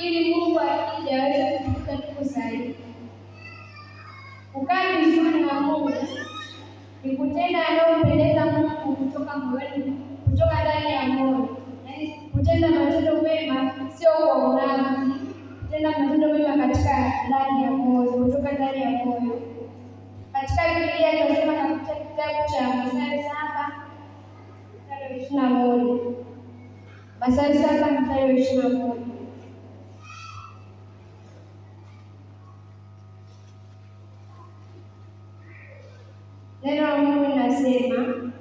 ili Mungu akija aweze kutukuta tuko sahihi. Kukaa vizuri na Mungu ni kutenda yanayompendeza Mungu kutoka moyoni, kutoka ndani ya moyo. Yaani kutenda matendo mema sio kwa unafiki, kutenda matendo mema katika ndani ya moyo, kutoka ndani ya moyo. Katika Biblia tunasema katika kitabu cha Mathayo 7:21. Mathayo 7:21. Neno la Mungu linasema,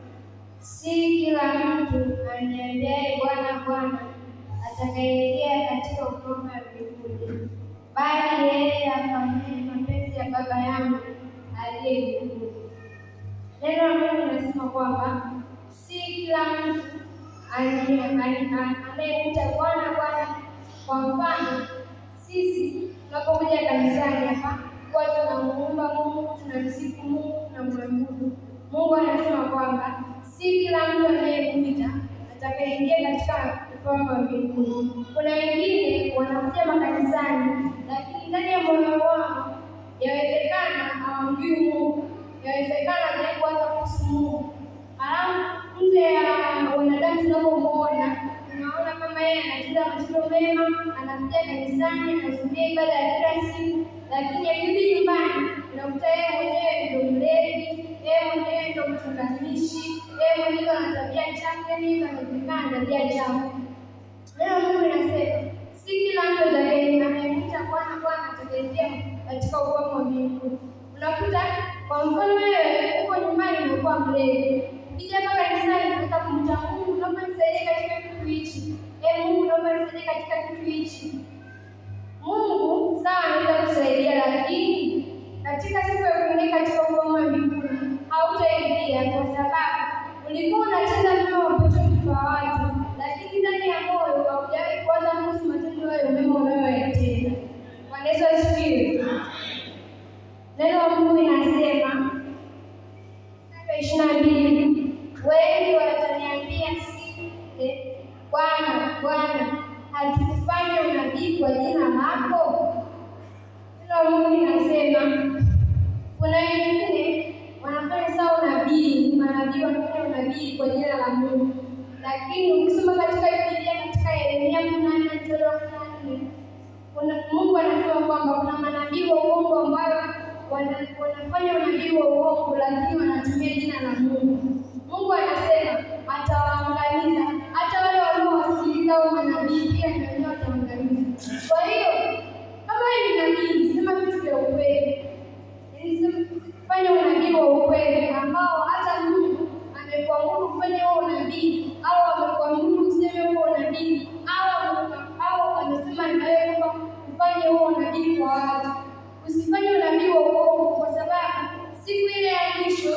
si kila mtu aniambiaye Bwana, Bwana atakayeingia katika ufalme wa mbinguni, bali yeye afanyaye mapenzi ya Baba yangu aliye mbinguni. Neno la Mungu linasema kwamba si kila mtu anayemuita Bwana, Bwana. Kwa mfano, sisi tunapokuja kanisani hapa kwa tunamuomba Mungu, tunamsifu Mungu na kumwabudu Mungu, anasema kwamba si kila mtu anayemuita atakayeingia katika ufalme wa mbinguni. Kuna wengine wanakuja makanisani, lakini ndani ya moyo wao yawezekana hawamjui Mungu, yawezekana hawajawahi kuhusu Mungu. Halafu nje ya wanadamu tunapomuona, tunaona kama yeye anatenda matendo mema, anakuja kanisani, anahudhuria ibada ya kila siku, lakini akirudi nyumbani unakuta yeye mwenyewe ndio mlevi, yeye mwenyewe ndio mchunganishi, yeye mwenyewe ana tabia chafu, yeye anajulikana na tabia chafu. Neno Mungu linasema si kila mtu atakayemwita Bwana, Bwana atakayeingia katika ufalme wa mbinguni. Unakuta kwa mfano wewe uko nyumbani umekuwa mlevi, ukija hapa kanisani unataka kumwita Mungu, naomba nisaidie katika kitu hichi. Mungu naomba nisaidie katika kitu hichi. Mungu sawa anaweza kusaidia, lakini katika siku ya kuingia katika ufalme wa mbinguni hautaingia, kwa sababu ulikuwa unatenda mema machoni pa watu, lakini ndani ya moyo haujawahi kuanza kuhusu matendo hayo mema unayoyatenda. Bwana Yesu asifiwe. Neno la Mungu linasema 22, wengi wataniambia siku ile, Bwana, Bwana, hatukufanya unabii kwa jina lako? Neno la Mungu linasema kuna wengine wanafanya sawa unabii, manabii wanafanya unabii kwa jina la Mungu, lakini ukisoma katika Biblia katika Yeremia 8:4, Mungu anasema kwamba kuna manabii wa uongo ambao wanafanya unabii wa uongo, lakini wanatumia jina la Mungu. Mungu anasema atawaangamiza, hata wale wanaowasikiliza hao manabii pia na wenyewe atawaangamiza. Kwa hiyo kama ni nabii, sema vitu vya ukweli, fanya unabii wa ukweli ambao hata Mungu amekuamuru kufanya huo unabii, au amekuamuru useme huo unabii, au amesema na wewe kwamba ufanye huo unabii kwa watu. Usifanye unabii wa uongo, kwa sababu siku ile ya mwisho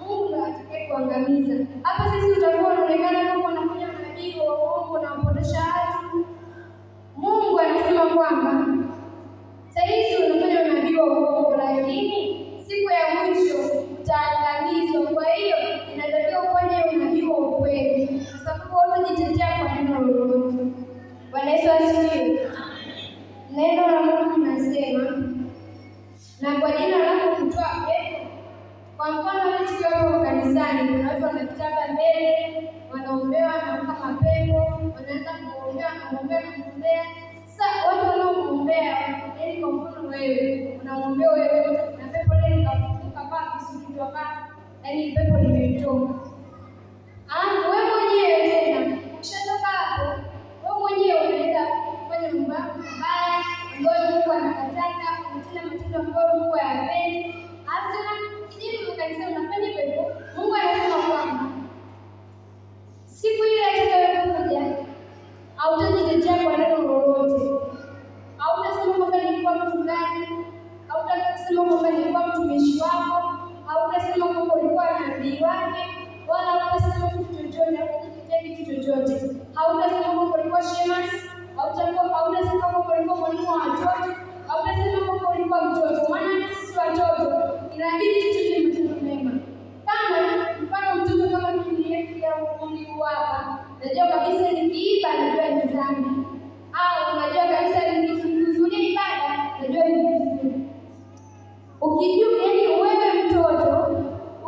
Mungu atakayekuangamiza. Hapa sisi utakuwa unaonekana kama unafanya unabii wa uongo na kupotosha watu. Mungu anasema kwamba sasa hivi unafanya unabii wa uongo, lakini siku ya mwisho utaangamizwa. Kwa hiyo inatakiwa ufanye unabii wa ukweli, kwa sababu hutajitetea kwa neno lolote. Bwana Yesu asifiwe. Neno la Mungu linasema, na kwa jina lako kutoa pepo. Kwa mfano tukiwa hapo kanisani, kuna watu wanapita mbele, wanaombewa na kama pepo, wanaanza kumwombea. Sasa watu wanaomwombea, yaani kwa mfano wewe unamwombea wewe na pepo lile likafunguka kwa vizuri kwa baba, yaani pepo limetoka. Wewe mwenyewe tena ukishatoka hapo, wewe mwenyewe unaenda kufanya mambo mabaya ambayo Mungu anakataza, unatenda matendo ambayo Mungu hayapendi. Hata kijiji kanisa unafanya hivyo, Mungu anasema kwamba siku ile itakayokuja hautajitetea kwa neno lolote. Hautasema kwamba nilikuwa mchungaji, hautasema kwamba nilikuwa mtumishi wako, hautasema kwamba ulikuwa nabii wake, wala hautasema kitu chochote, hautajitetea kitu chochote. Hautasema kwamba ulikuwa shemasi, hautasema kwamba ulikuwa mwalimu wa watoto, hautasema kwamba ulikuwa mtoto. Maana sisi watoto inabidi tucheze matendo mema. Kama mfano mtoto kama niliyefikia umri hapa, najua kabisa nikiiba najua ni dhambi, au najua kabisa Ukijua yaani wewe mtoto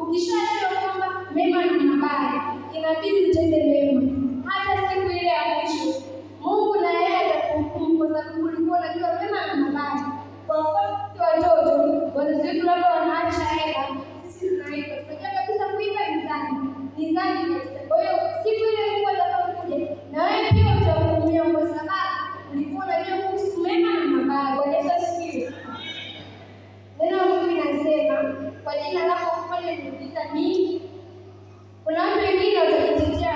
ukishajua kwamba mema na mabaya, inabidi utende mema. Hata siku ile ya mwisho Mungu na yeye atakuhukumu kwa sababu ulikuwa unajua mema na mabaya. Kwa mfano watoto wazazi labda wanaacha hela, sisi tunaiba. Tunajua kabisa kuiba ni dhambi. Kwa hiyo siku ile Mungu atakapokuja na wewe pia utahukumiwa kwa sababu ulikuwa unajua kuhusu mema na mabaya. Bwana Yesu asifiwe. Neno la Mungu linasema kwa jina lako kufanya miujiza mingi. Kuna watu wengine watajitetea.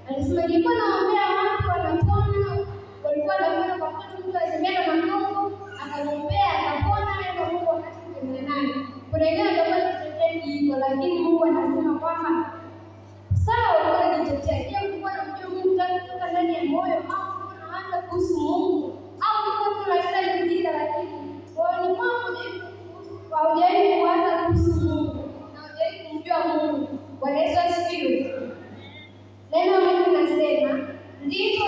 Anasema nilikuwa naombea watu wanapona, walikuwa wanapona kwa mfano mtu alitembea na magongo, akamwombea akapona, na Mungu wakati kutembea naye. Kuna wengine watajitetea hivyo, lakini Mungu anasema kwamba sawa wanajitetea. Je, ulikuwa unamjua Mungu kutoka ndani ya moyo au unaanza kuhusu Mungu? Au ulikuwa tunataka miujiza lakini moyoni mwako haujawahi kuanza kuhusu Mungu na haujawahi kumjua Mungu? Bwana Yesu asifiwe. Neno la Mungu linasema ndivyo